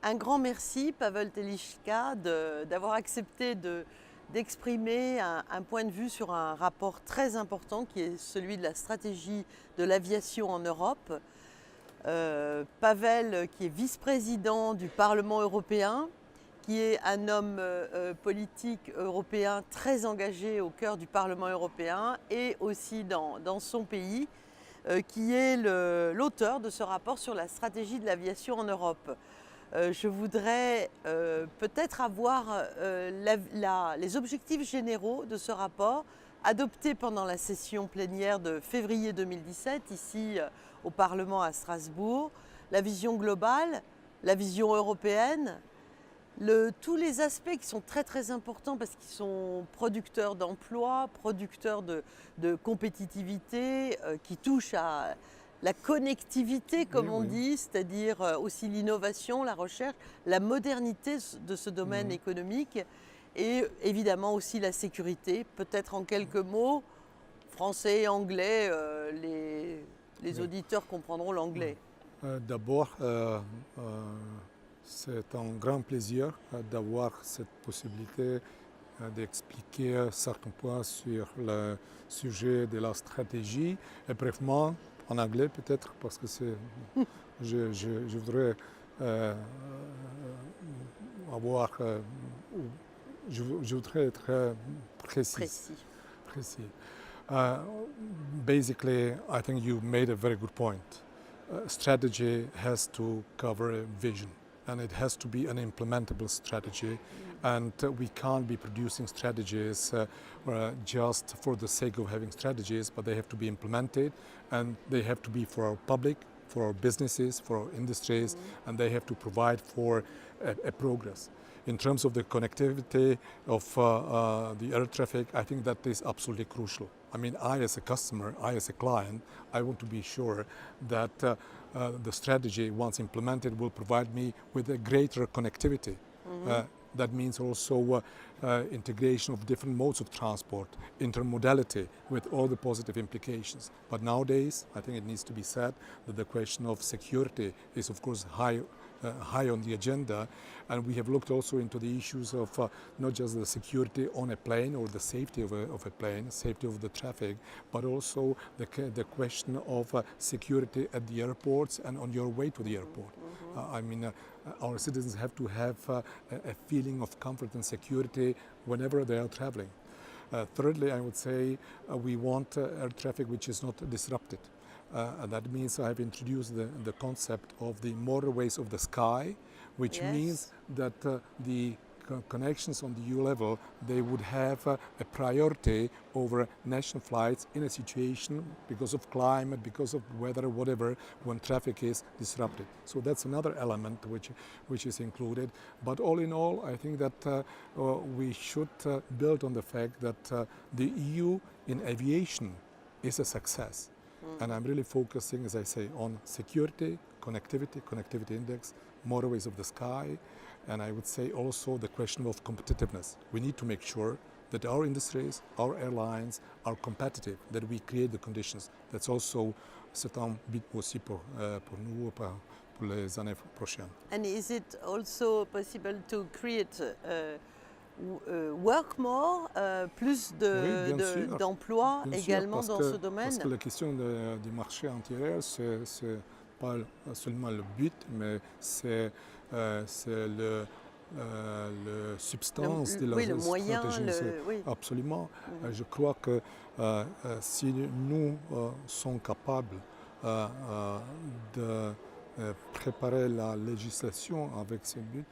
Un grand merci, Paweł Telichka, d'avoir accepté d'exprimer un point de vue sur un rapport très important qui est celui de la stratégie de l'aviation en Europe. Paweł, qui est vice-président du Parlement européen, qui est un homme politique européen très engagé au cœur du Parlement européen et aussi dans son pays, qui est l'auteur de ce rapport sur la stratégie de l'aviation en Europe. Je voudrais peut-être avoir les objectifs généraux de ce rapport adopté pendant la session plénière de février 2017, ici au Parlement à Strasbourg, la vision globale, la vision européenne, tous les aspects qui sont très importants parce qu'ils sont producteurs d'emplois, producteurs de compétitivité, qui touchent à la connectivité, comme on dit, c'est-à-dire aussi l'innovation, la recherche, la modernité de ce domaine économique et évidemment aussi la sécurité. Peut-être en quelques mots, français et anglais, les auditeurs comprendront l'anglais. D'abord, c'est un grand plaisir d'avoir cette possibilité d'expliquer certains points sur le sujet de la stratégie. Et brièvement, en anglais peut-être, parce que je voudrais je voudrais être précis. Basically, I think you made a very good point. Strategy has to cover a vision, and it has to be an implementable strategy. And we can't be producing strategies just for the sake of having strategies, but they have to be implemented, and they have to be for our public, for our businesses, for our industries, and they have to provide for a progress. In terms of the connectivity of the air traffic, I think that is absolutely crucial. I mean, I as a customer, I as a client, I want to be sure that the strategy, once implemented, will provide me with a greater connectivity. That means also integration of different modes of transport, intermodality, with all the positive implications. But nowadays, I think it needs to be said that the question of security is, of course, high on the agenda, and we have looked also into the issues of not just the security on a plane or the safety of a plane, safety of the traffic, but also the question of security at the airports and on your way to the airport. I mean, our citizens have to have a feeling of comfort and security whenever they are traveling. Thirdly, I would say we want air traffic which is not disrupted. And that means I have introduced the concept of the motorways of the sky, which means that the connections on the EU level, they would have a priority over national flights in a situation because of climate, because of weather, whatever, when traffic is disrupted. So that's another element which is included. But all in all, I think that we should build on the fact that the EU in aviation is a success. And I'm really focusing, as I say, on security, connectivity index, motorways of the sky, and I would say also the question of competitiveness. We need to make sure that our industries, our airlines are competitive, that we create the conditions. That's also un but aussi pour nous, pour les années prochaines. And is it also possible to create work more, plus d'emplois également dans ce domaine? Parce que la question du marché intérieur, c'est pas seulement le but, mais c'est le substance de la stratégie. Absolument. Je crois que si nous sommes capables de préparer la législation avec ce but,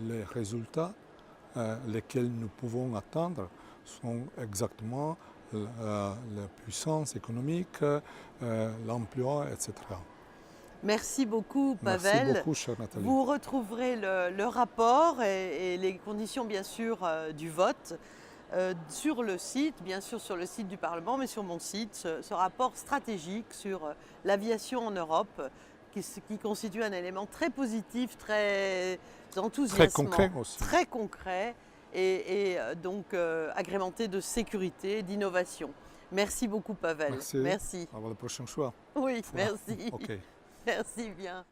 les résultats lesquels nous pouvons atteindre sont exactement la puissance économique, l'emploi, etc. Merci beaucoup, Paweł. Merci beaucoup, chère Nathalie. Vous retrouverez le rapport et les conditions, bien sûr, du vote sur le site, bien sûr sur le site du Parlement, mais sur mon site, ce rapport stratégique sur l'aviation en Europe, qui constitue un élément très positif, très enthousiasmant. Très concret aussi. Très concret et donc agrémenté de sécurité et d'innovation. Merci beaucoup, Paweł. Merci. À la prochaine fois. Oui, merci. OK. Merci bien.